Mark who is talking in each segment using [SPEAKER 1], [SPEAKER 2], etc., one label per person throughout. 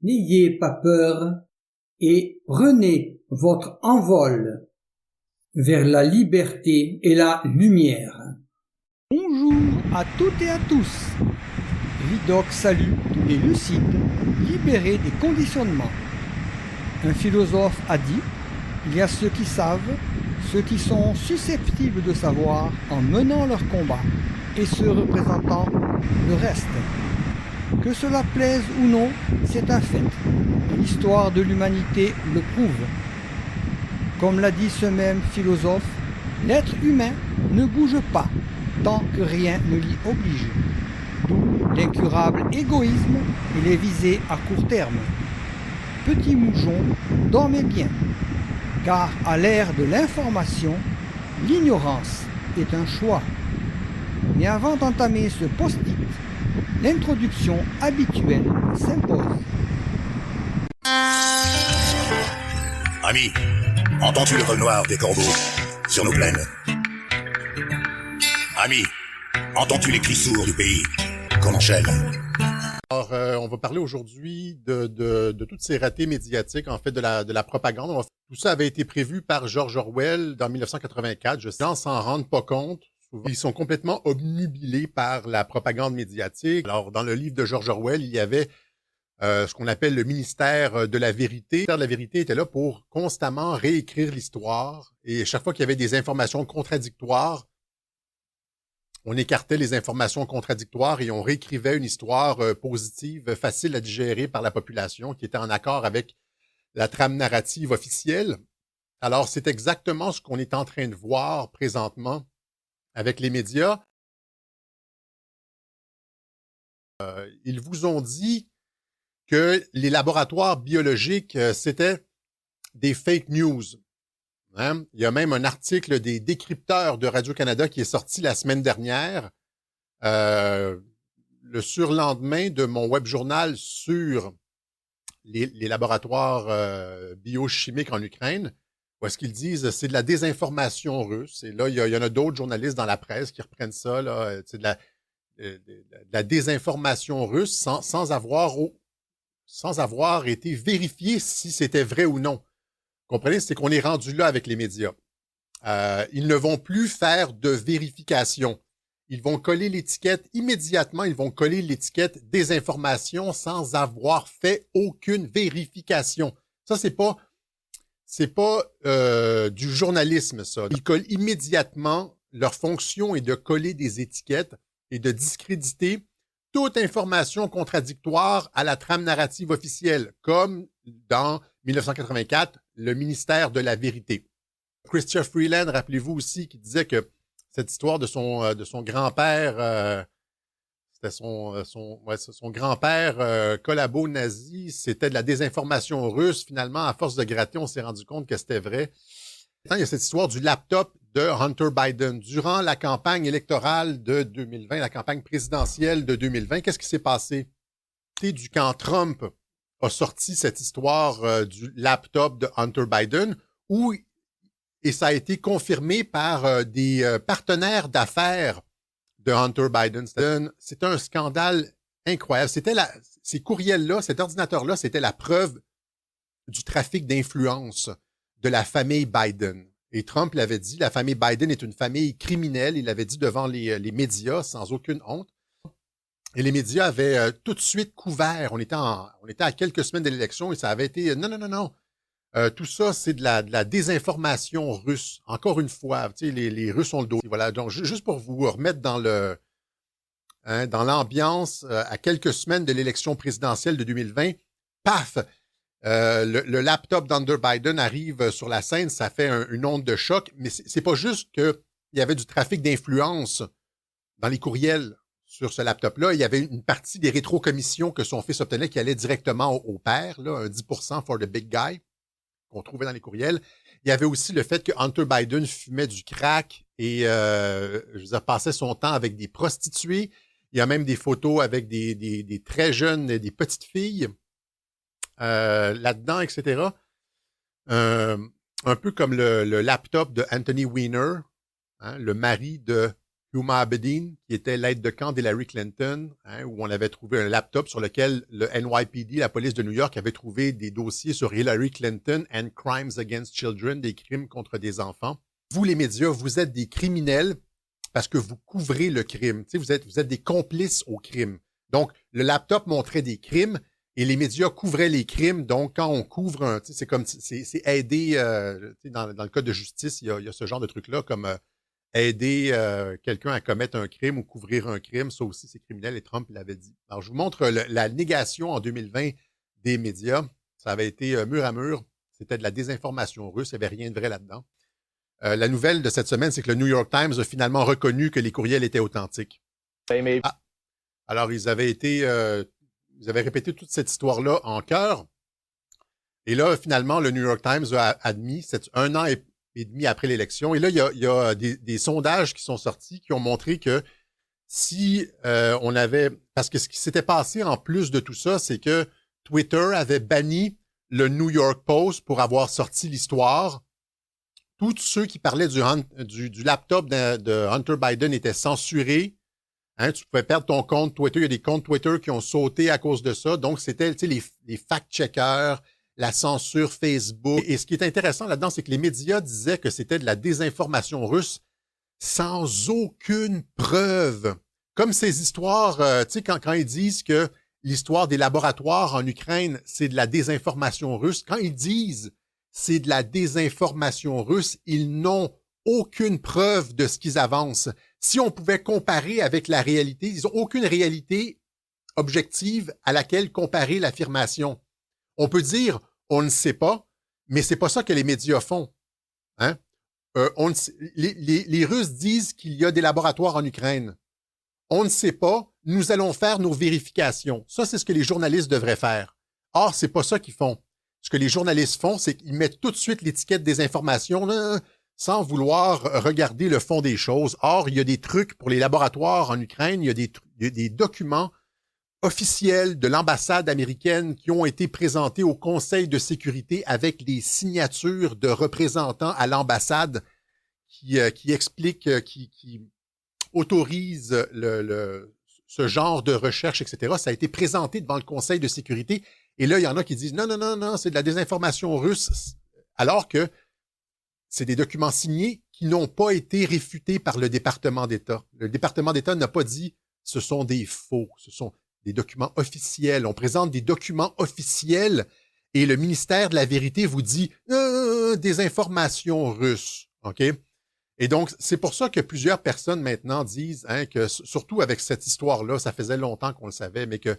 [SPEAKER 1] n'ayez pas peur et prenez votre envol vers la liberté et la lumière.
[SPEAKER 2] Bonjour à toutes et à tous. Vidocq salue tous les lucides, libérés des conditionnements. Un philosophe a dit, il y a ceux qui savent, ceux qui sont susceptibles de savoir en menant leur combat, et ceux représentant le reste. Que cela plaise ou non, c'est un fait. L'histoire de l'humanité le prouve. Comme l'a dit ce même philosophe, l'être humain ne bouge pas tant que rien ne l'y oblige. D'où l'incurable égoïsme et les visées à court terme. Petit mouchon, dormez bien, car à l'ère de l'information, l'ignorance est un choix. Mais avant d'entamer ce post-it, l'introduction habituelle s'impose.
[SPEAKER 3] Ami, entends-tu le vol noir des corbeaux sur nos plaines? Ami, entends-tu les cris sourds du pays qu'on enchaîne?
[SPEAKER 4] Alors, on va parler aujourd'hui de toutes ces ratés médiatiques, en fait, de la propagande. Tout ça avait été prévu par George Orwell dans 1984. Les gens s'en rendent pas compte. Ils sont complètement obnubilés par la propagande médiatique. Alors, dans le livre de George Orwell, il y avait ce qu'on appelle le ministère de la vérité. Le ministère de la vérité était là pour constamment réécrire l'histoire. Et chaque fois qu'il y avait des informations contradictoires, on écartait les informations contradictoires et on réécrivait une histoire positive, facile à digérer par la population, qui était en accord avec la trame narrative officielle. Alors, c'est exactement ce qu'on est en train de voir présentement avec les médias. Ils vous ont dit que les laboratoires biologiques, c'était des fake news. Hein? Il y a même un article des décrypteurs de Radio-Canada qui est sorti la semaine dernière, le surlendemain de mon web journal sur les laboratoires biochimiques en Ukraine, où est-ce qu'ils disent c'est de la désinformation russe. Et là, il y en a d'autres journalistes dans la presse qui reprennent ça, là, c'est de la désinformation russe sans avoir été vérifié si c'était vrai ou non. Comprenez, c'est qu'on est rendu là avec les médias. Ils ne vont plus faire de vérification. Ils vont coller l'étiquette immédiatement. Ils vont coller l'étiquette désinformation sans avoir fait aucune vérification. Ça, c'est pas du journalisme, ça. Ils collent immédiatement. Leur fonction est de coller des étiquettes et de discréditer toute information contradictoire à la trame narrative officielle, comme dans 1984, le ministère de la vérité. Chrystia Freeland, rappelez-vous aussi, qui disait que cette histoire de son grand-père, c'était son grand-père collabo-nazi, c'était de la désinformation russe. Finalement, à force de gratter, on s'est rendu compte que c'était vrai. Il y a cette histoire du laptop de Hunter Biden. Durant la campagne électorale de 2020, la campagne présidentielle de 2020, qu'est-ce qui s'est passé? Du quand Trump a sorti cette histoire du laptop de Hunter Biden, et ça a été confirmé par des partenaires d'affaires de Hunter Biden. C'était un scandale incroyable. Ces courriels-là, cet ordinateur-là, c'était la preuve du trafic d'influence de la famille Biden. Et Trump l'avait dit, la famille Biden est une famille criminelle. Il l'avait dit devant les médias sans aucune honte. Et les médias avaient tout de suite couvert. On était à quelques semaines de l'élection et ça avait été non. Tout ça, c'est de la désinformation russe. Encore une fois, tu sais, les Russes ont le dos. Voilà. Donc, juste pour vous remettre dans l'ambiance, à quelques semaines de l'élection présidentielle de 2020, paf! Le laptop d'Hunter Biden arrive sur la scène, ça fait une onde de choc, mais c'est pas juste qu'il y avait du trafic d'influence dans les courriels sur ce laptop-là. Il y avait une partie des rétrocommissions que son fils obtenait qui allait directement au père, là, un 10% for the big guy qu'on trouvait dans les courriels. Il y avait aussi le fait que Hunter Biden fumait du crack et passait son temps avec des prostituées. Il y a même des photos avec des très jeunes, des petites filles là-dedans, etc. Un peu comme le laptop de Anthony Weiner, hein, le mari de Huma Abedin, qui était l'aide de camp d'Hillary Clinton, où on avait trouvé un laptop sur lequel le NYPD, la police de New York, avait trouvé des dossiers sur Hillary Clinton and Crimes Against Children, des crimes contre des enfants. Vous, les médias, vous êtes des criminels parce que vous couvrez le crime. Tu sais, vous êtes des complices au crime. Donc, le laptop montrait des crimes et les médias couvraient les crimes. Donc, quand on couvre un... Tu sais, c'est comme... C'est aider... tu sais, dans le code de justice, il y a ce genre de truc-là, comme aider quelqu'un à commettre un crime ou couvrir un crime. Ça aussi, c'est criminel et Trump l'avait dit. Alors, je vous montre la négation en 2020 des médias. Ça avait été mur à mur. C'était de la désinformation russe. Il n'y avait rien de vrai là-dedans. La nouvelle de cette semaine, c'est que le New York Times a finalement reconnu que les courriels étaient authentiques. Ah. Alors, ils avaient répété toute cette histoire-là en chœur. Et là, finalement, le New York Times a admis, c'est un an et demi après l'élection. Et là, il y a des sondages qui sont sortis qui ont montré que si on avait... Parce que ce qui s'était passé en plus de tout ça, c'est que Twitter avait banni le New York Post pour avoir sorti l'histoire. Tous ceux qui parlaient du laptop de Hunter Biden étaient censurés. Tu pouvais perdre ton compte Twitter. Il y a des comptes Twitter qui ont sauté à cause de ça. Donc, c'était les fact-checkers, la censure Facebook. Et ce qui est intéressant là-dedans, c'est que les médias disaient que c'était de la désinformation russe sans aucune preuve. Comme ces histoires, quand ils disent que l'histoire des laboratoires en Ukraine, c'est de la désinformation russe, quand ils disent c'est de la désinformation russe, ils n'ont aucune preuve de ce qu'ils avancent. Si on pouvait comparer avec la réalité, ils n'ont aucune réalité objective à laquelle comparer l'affirmation. On peut dire, on ne sait pas, mais c'est pas ça que les médias font. Les Russes disent qu'il y a des laboratoires en Ukraine. On ne sait pas, nous allons faire nos vérifications. Ça, c'est ce que les journalistes devraient faire. Or, c'est pas ça qu'ils font. Ce que les journalistes font, c'est qu'ils mettent tout de suite l'étiquette des informations sans vouloir regarder le fond des choses. Or, il y a des trucs pour les laboratoires en Ukraine, il y a des documents officiels de l'ambassade américaine qui ont été présentés au Conseil de sécurité avec les signatures de représentants à l'ambassade qui expliquent, qui autorisent ce genre de recherche, etc. Ça a été présenté devant le Conseil de sécurité. Et là, il y en a qui disent non, c'est de la désinformation russe, alors que c'est des documents signés qui n'ont pas été réfutés par le département d'État. Le département d'État n'a pas dit ce sont des faux, ce sont des documents officiels. On présente des documents officiels et le ministère de la Vérité vous dit des informations russes. OK? Et donc, c'est pour ça que plusieurs personnes maintenant disent que, surtout avec cette histoire-là, ça faisait longtemps qu'on le savait, mais que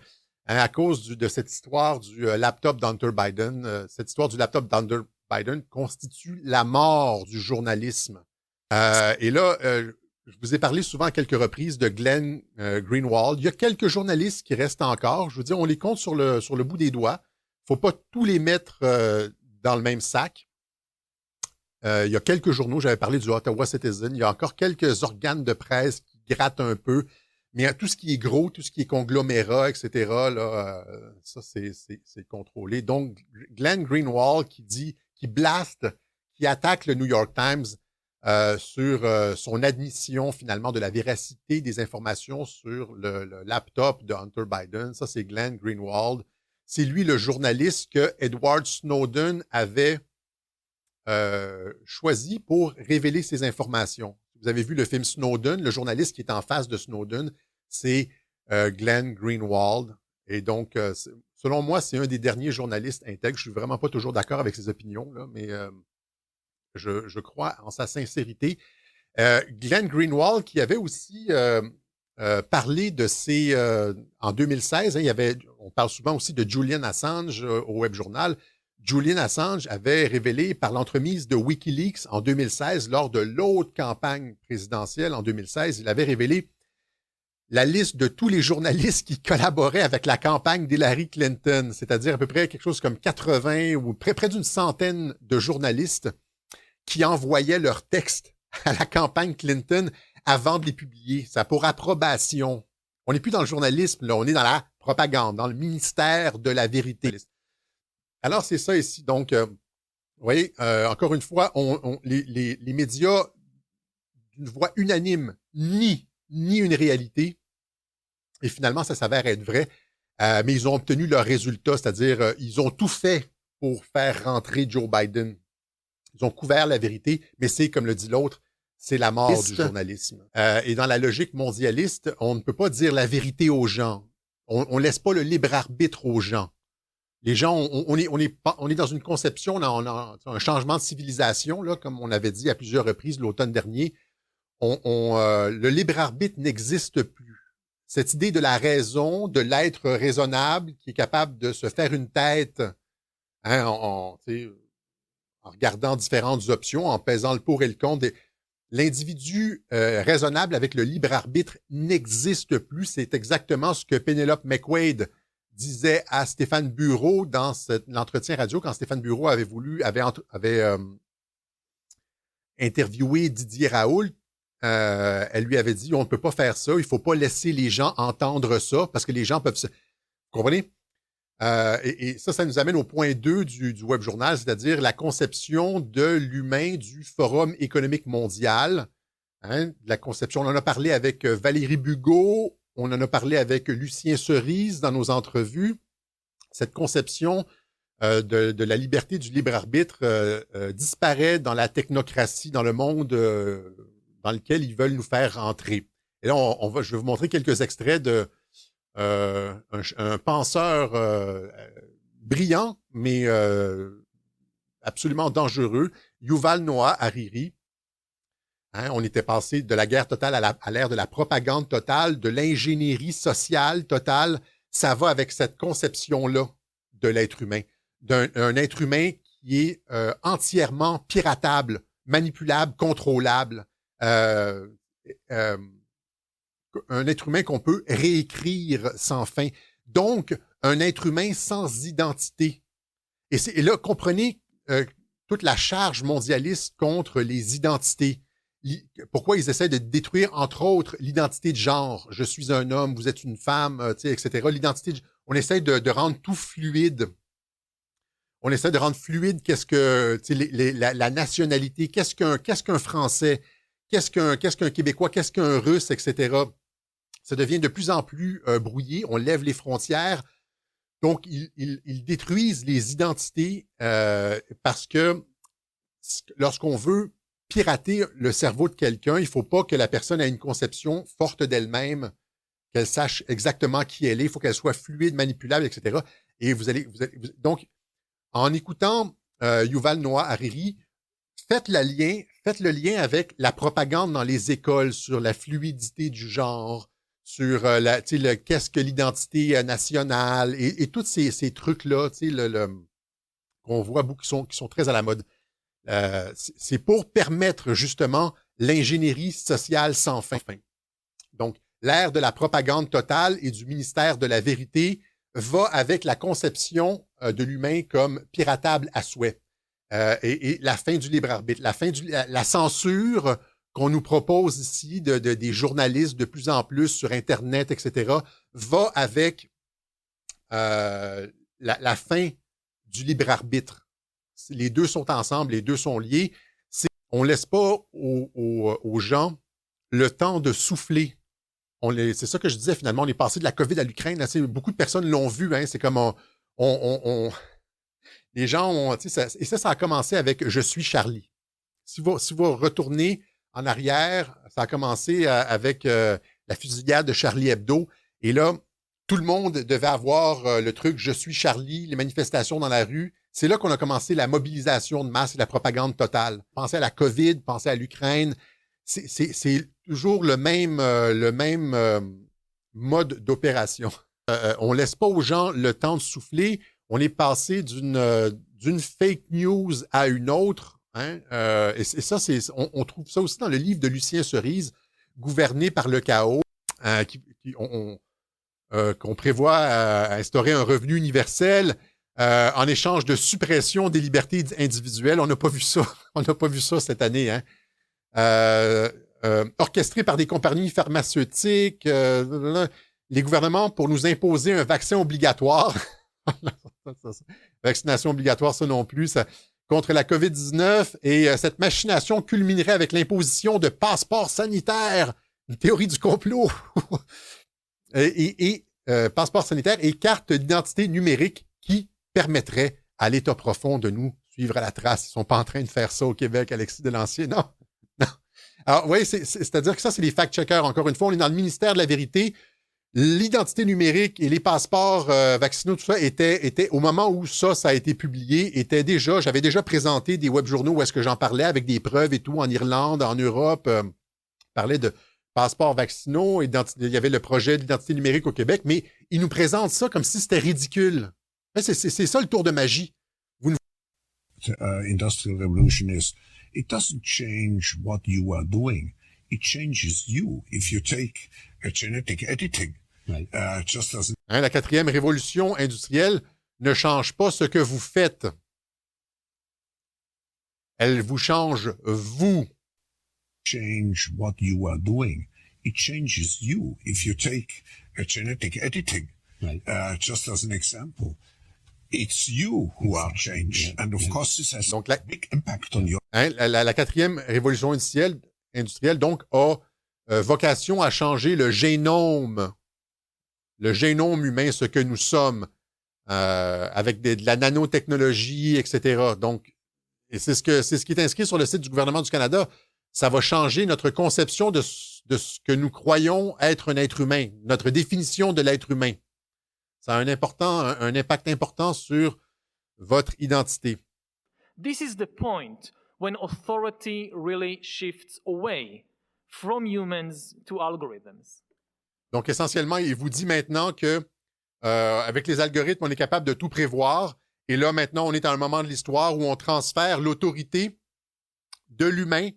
[SPEAKER 4] à cause de cette histoire du laptop d'Hunter Biden, cette histoire du laptop d'Hunter Biden constitue la mort du journalisme. Et là, je vous ai parlé souvent à quelques reprises de Glenn Greenwald. Il y a quelques journalistes qui restent encore. Je veux dire, on les compte sur le bout des doigts. Faut pas tous les mettre dans le même sac. Il y a quelques journaux, j'avais parlé du Ottawa Citizen. Il y a encore quelques organes de presse qui grattent un peu. Mais tout ce qui est gros, tout ce qui est conglomérat, etc., là, ça, c'est contrôlé. Donc, Glenn Greenwald qui blaste, qui attaque le New York Times sur son admission, finalement, de la véracité des informations sur le laptop de Hunter Biden. Ça, c'est Glenn Greenwald. C'est lui, le journaliste que Edward Snowden avait choisi pour révéler ces informations. Vous avez vu le film Snowden, le journaliste qui est en face de Snowden, c'est Glenn Greenwald. Et donc, selon moi, c'est un des derniers journalistes intègres. Je suis vraiment pas toujours d'accord avec ses opinions, là, mais je crois en sa sincérité. Glenn Greenwald, qui avait aussi parlé de ses... en 2016, on parle souvent aussi de Julian Assange au Web Journal. Julian Assange avait révélé par l'entremise de Wikileaks en 2016, lors de l'autre campagne présidentielle en 2016, il avait révélé la liste de tous les journalistes qui collaboraient avec la campagne d'Hillary Clinton, c'est-à-dire à peu près quelque chose comme 80 ou près d'une centaine de journalistes qui envoyaient leurs textes à la campagne Clinton avant de les publier. Ça pour approbation. On n'est plus dans le journalisme, là, on est dans la propagande, dans le ministère de la vérité. Alors, c'est ça ici. Donc, vous voyez, encore une fois, les médias d'une voix unanime, ni une réalité. Et finalement, ça s'avère être vrai. Mais ils ont obtenu leur résultat, c'est-à-dire ils ont tout fait pour faire rentrer Joe Biden. Ils ont couvert la vérité, mais c'est, comme le dit l'autre, c'est la mort du journalisme. Et dans la logique mondialiste, on ne peut pas dire la vérité aux gens. On laisse pas le libre arbitre aux gens. Les gens, on est dans une conception, on a un changement de civilisation, là, comme on avait dit à plusieurs reprises l'automne dernier. Le libre arbitre n'existe plus. Cette idée de la raison, de l'être raisonnable, qui est capable de se faire une tête, hein, en regardant différentes options, en pesant le pour et le contre. L'individu raisonnable avec le libre arbitre n'existe plus. C'est exactement ce que Penelope McQuaid disait à Stéphane Bureau dans l'entretien radio quand Stéphane Bureau avait interviewé Didier Raoult. Elle lui avait dit, on ne peut pas faire ça, il ne faut pas laisser les gens entendre ça, parce que les gens peuvent se... Vous comprenez? Et ça nous amène au point 2 du Web Journal, c'est-à-dire la conception de l'humain du Forum économique mondial. Hein, la conception, on en a parlé avec Valérie Bugeaud, on en a parlé avec Lucien Cerise dans nos entrevues. Cette conception de la liberté du libre arbitre disparaît dans la technocratie, dans le monde dans lequel ils veulent nous faire rentrer. Et là, je vais vous montrer quelques extraits de un penseur brillant, mais absolument dangereux, Yuval Noah Hariri. Hein, on était passé de la guerre totale à l'ère de la propagande totale, de l'ingénierie sociale totale. Ça va avec cette conception-là de l'être humain, d'un être humain qui est entièrement piratable, manipulable, contrôlable. Un être humain qu'on peut réécrire sans fin. Donc, un être humain sans identité. Et là, comprenez toute la charge mondialiste contre les identités. Pourquoi ils essaient de détruire, entre autres, l'identité de genre. Je suis un homme, vous êtes une femme, etc. L'identité on essaie de rendre tout fluide. On essaie de rendre fluide qu'est-ce que la nationalité, qu'est-ce qu'un Français, qu'est-ce qu'un Québécois, qu'est-ce qu'un Russe, etc. Ça devient de plus en plus brouillé. On lève les frontières. Donc, ils détruisent les identités parce que lorsqu'on veut pirater le cerveau de quelqu'un, il ne faut pas que la personne ait une conception forte d'elle-même, qu'elle sache exactement qui elle est. Il faut qu'elle soit fluide, manipulable, etc. Et donc, en écoutant Yuval Noah Hariri, faites le lien avec la propagande dans les écoles sur la fluidité du genre, sur qu'est-ce que l'identité nationale et tous ces trucs-là, qu'on voit beaucoup qui sont très à la mode. C'est pour permettre justement l'ingénierie sociale sans fin. Donc, l'ère de la propagande totale et du ministère de la vérité va avec la conception de l'humain comme piratable à souhait. Et la fin du libre arbitre, la fin la censure qu'on nous propose ici des journalistes de plus en plus sur Internet, etc., va avec la fin du libre arbitre. Les deux sont ensemble, les deux sont liés. On ne laisse pas aux gens le temps de souffler. C'est ça que je disais finalement, on est passé de la COVID à l'Ukraine. Là, beaucoup de personnes l'ont vu. Hein, c'est comme les gens ont... Et ça a commencé avec « Je suis Charlie ». Si vous retournez en arrière, ça a commencé avec la fusillade de Charlie Hebdo. Et là, tout le monde devait avoir le truc « Je suis Charlie », les manifestations dans la rue. C'est là qu'on a commencé la mobilisation de masse et la propagande totale. Pensez à la COVID, pensez à l'Ukraine. C'est toujours le même mode d'opération. On laisse pas aux gens le temps de souffler. On est passé d'une fake news à une autre. Hein? Et ça, on trouve ça aussi dans le livre de Lucien Cerise, Gouverné par le chaos, qu'on prévoit instaurer un revenu universel en échange de suppression des libertés individuelles. On n'a pas vu ça. On n'a pas vu ça cette année. Hein? Orchestré par des compagnies pharmaceutiques, les gouvernements pour nous imposer un vaccin obligatoire. Vaccination obligatoire, ça non plus. contre la COVID-19 et cette machination culminerait avec l'imposition de passeports sanitaires. Une théorie du complot. Passeport sanitaire et carte d'identité numérique qui permettrait à l'État profond de nous suivre à la trace. Ils sont pas en train de faire ça au Québec, Alexis Delancier. Non. Alors, oui, c'est-à-dire que ça, c'est les fact-checkers. Encore une fois, on est dans le ministère de la vérité. L'identité numérique et les passeports vaccinaux, tout ça, était au moment où ça a été publié, j'avais déjà présenté des webjournaux où est-ce que j'en parlais avec des preuves et tout en Irlande, en Europe. Parlais de passeports vaccinaux, il y avait le projet d'identité numérique au Québec, mais ils nous présentent ça comme si c'était ridicule. C'est ça le tour de magie.
[SPEAKER 5] Industrial revolution is, it doesn't change what you are doing. It changes you. If you take a genetic editing, right. Just as
[SPEAKER 4] la quatrième révolution industrielle ne change pas ce que vous faites. Elle vous change, vous.
[SPEAKER 5] Change what you are doing. It changes you. If you take a genetic editing, right. Just as an example, it's you who are changed. And of course, this has a big impact on your...
[SPEAKER 4] La quatrième révolution industrielle donc, a vocation à changer le génome humain, ce que nous sommes, avec de la nanotechnologie, etc. Donc, et c'est ce qui est inscrit sur le site du gouvernement du Canada. Ça va changer notre conception de ce que nous croyons être un être humain, notre définition de l'être humain. Ça a un impact important sur votre identité.
[SPEAKER 6] This is the point when authority really shifts away from humans to algorithms.
[SPEAKER 4] Donc, essentiellement, il vous dit maintenant que avec les algorithmes, on est capable de tout prévoir. Et là, maintenant, on est à un moment de l'histoire où on transfère l'autorité de l'humain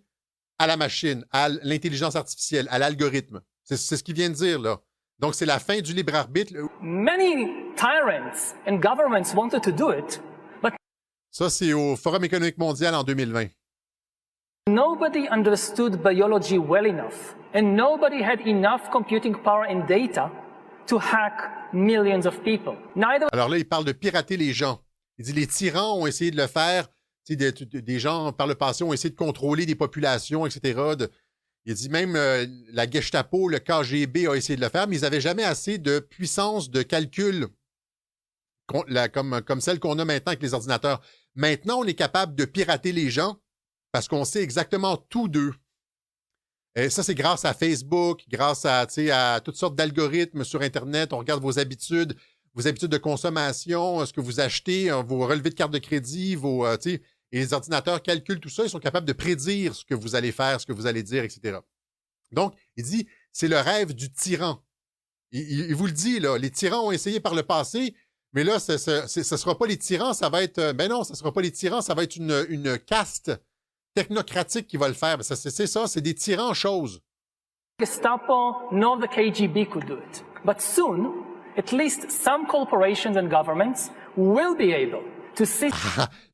[SPEAKER 4] à la machine, à l'intelligence artificielle, à l'algorithme. C'est ce qu'il vient de dire, là. Donc, c'est la fin du libre arbitre.
[SPEAKER 6] Many tyrants and governments wanted to do it, but
[SPEAKER 4] ça, c'est au Forum économique mondial en 2020.
[SPEAKER 6] Nobody understood biology well enough, and nobody had enough computing power and data to hack millions of people.
[SPEAKER 4] Alors là, il parle de pirater les gens. Il dit les tyrans ont essayé de le faire. Des gens, par le passé, ont essayé de contrôler des populations, etc. Il dit même la Gestapo, le KGB a essayé de le faire, mais ils n'avaient jamais assez de puissance de calcul comme celle qu'on a maintenant avec les ordinateurs. Maintenant, on est capable de pirater les gens parce qu'on sait exactement tout d'eux. Et ça, c'est grâce à Facebook, grâce à toutes sortes d'algorithmes sur Internet. On regarde vos habitudes de consommation, ce que vous achetez, vos relevés de carte de crédit, et les ordinateurs calculent tout ça. Ils sont capables de prédire ce que vous allez faire, ce que vous allez dire, etc. Donc, il dit, c'est le rêve du tyran. Il vous le dit, là, les tyrans ont essayé par le passé, mais là, ce sera pas les tyrans, ça va être... Ben non, ce sera pas les tyrans, ça va être une caste technocratique qui va le faire. C'est ça, c'est des tyrans en choses.
[SPEAKER 6] Gestapo nor the KGB could do it. But soon, at least some corporations and governments will be able to sit...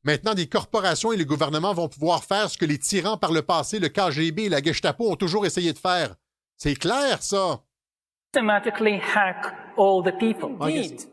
[SPEAKER 4] Maintenant, des corporations et les gouvernements vont pouvoir faire ce que les tyrans par le passé, le KGB et la Gestapo ont toujours essayé de faire. C'est clair, ça.
[SPEAKER 6] Systematically hack all the people.
[SPEAKER 7] Indeed,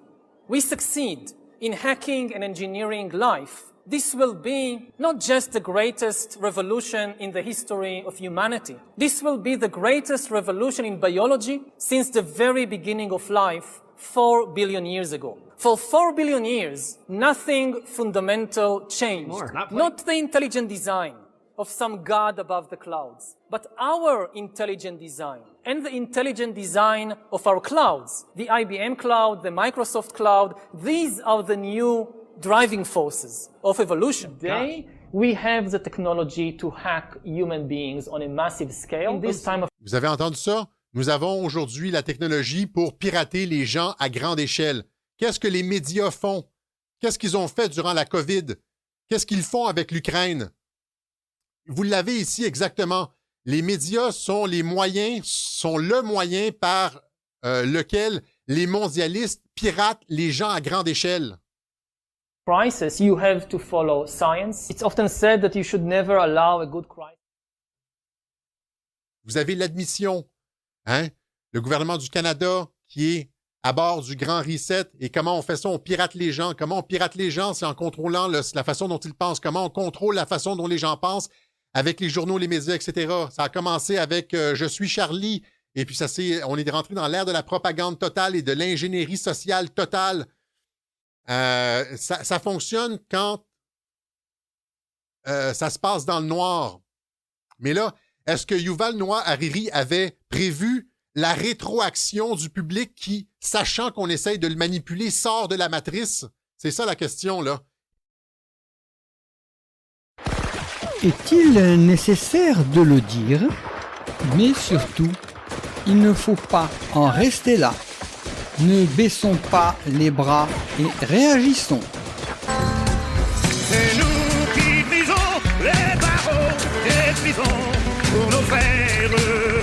[SPEAKER 7] we succeed in hacking and engineering life. This will be not just the greatest revolution in the history of humanity. This will be the greatest revolution in biology since the very beginning of life 4 billion years ago. For 4 billion years, nothing fundamental changed. Not the intelligent design of some god above the clouds, but our intelligent design and the intelligent design of our clouds. The IBM cloud, the Microsoft cloud, these are the new driving forces of evolution. Today, we have the technology to hack human beings on a massive scale. In this time of...
[SPEAKER 4] Vous avez entendu ça? Nous avons aujourd'hui la technologie pour pirater les gens à grande échelle. Qu'est-ce que les médias font? Qu'est-ce qu'ils ont fait durant la COVID? Qu'est-ce qu'ils font avec l'Ukraine? Vous l'avez ici exactement. Les médias sont le moyen par lequel les mondialistes piratent les gens à grande échelle.
[SPEAKER 6] Crisis, you have to follow science. It's often said that you should never allow a good crisis.
[SPEAKER 4] Vous avez l'admission, le gouvernement du Canada qui est à bord du Grand Reset. Et comment on fait ça? On pirate les gens. Comment on pirate les gens? C'est en contrôlant la façon dont ils pensent. Comment on contrôle la façon dont les gens pensent avec les journaux, les médias, etc. Ça a commencé avec « Je suis Charlie ». Et puis, on est rentré dans l'ère de la propagande totale et de l'ingénierie sociale totale. Ça fonctionne quand ça se passe dans le noir. Mais là, est-ce que Yuval Noah Harari avait prévu la rétroaction du public qui, sachant qu'on essaye de le manipuler, sort de la matrice? C'est ça la question, là.
[SPEAKER 2] Est-il nécessaire de le dire? Mais surtout, il ne faut pas en rester là. Ne baissons pas les bras et réagissons.
[SPEAKER 3] C'est nous qui brisons les barreaux des prisons pour nos frères